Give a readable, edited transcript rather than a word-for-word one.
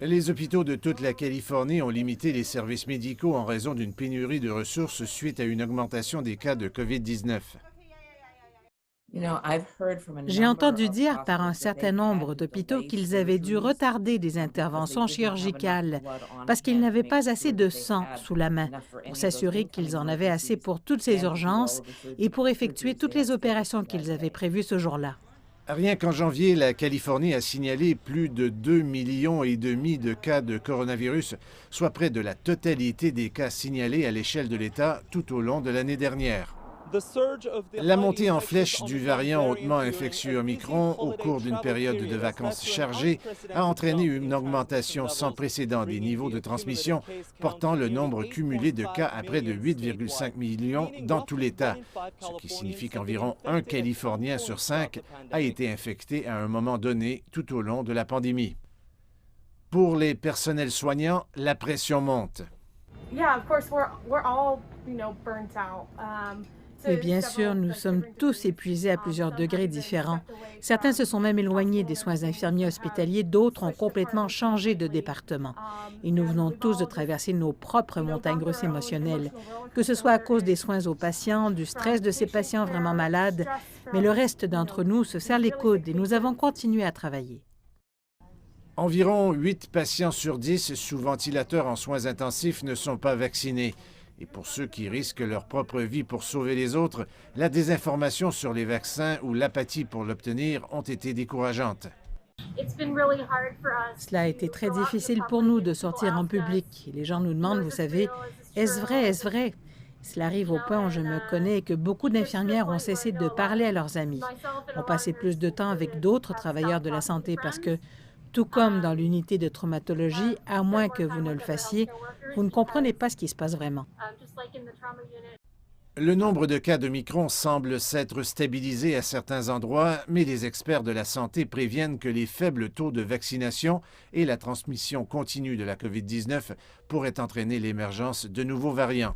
Les hôpitaux de toute la Californie ont limité les services médicaux en raison d'une pénurie de ressources suite à une augmentation des cas de COVID-19. J'ai entendu dire par un certain nombre d'hôpitaux qu'ils avaient dû retarder des interventions chirurgicales parce qu'ils n'avaient pas assez de sang sous la main pour s'assurer qu'ils en avaient assez pour toutes ces urgences et pour effectuer toutes les opérations qu'ils avaient prévues ce jour-là. Rien qu'en janvier, la Californie a signalé plus de 2,5 millions de cas de coronavirus, soit près de la totalité des cas signalés à l'échelle de l'État tout au long de l'année dernière. La montée en flèche du variant hautement infectieux Omicron au cours d'une période de vacances chargée a entraîné une augmentation sans précédent des niveaux de transmission, portant le nombre cumulé de cas à près de 8,5 millions dans tout l'État, ce qui signifie qu'environ un Californien sur 5 a été infecté à un moment donné tout au long de la pandémie. Pour les personnels soignants, la pression monte. Oui, bien sûr, nous sommes tous épuisés à plusieurs degrés différents. Certains se sont même éloignés des soins infirmiers hospitaliers, d'autres ont complètement changé de département. Et nous venons tous de traverser nos propres montagnes russes émotionnelles, que ce soit à cause des soins aux patients, du stress de ces patients vraiment malades, mais le reste d'entre nous se serre les coudes et nous avons continué à travailler. Environ 8 patients sur 10 sous ventilateur en soins intensifs ne sont pas vaccinés. Et pour ceux qui risquent leur propre vie pour sauver les autres, la désinformation sur les vaccins ou l'apathie pour l'obtenir ont été décourageantes. Cela a été très difficile pour nous de sortir en public. Les gens nous demandent, vous savez, est-ce vrai, est-ce vrai? Cela arrive au point où je me connais et que beaucoup d'infirmières ont cessé de parler à leurs amis, ont passé plus de temps avec d'autres travailleurs de la santé parce que, tout comme dans l'unité de traumatologie, à moins que vous ne le fassiez, vous ne comprenez pas ce qui se passe vraiment. Le nombre de cas d'Omicron semble s'être stabilisé à certains endroits, mais les experts de la santé préviennent que les faibles taux de vaccination et la transmission continue de la COVID-19 pourraient entraîner l'émergence de nouveaux variants.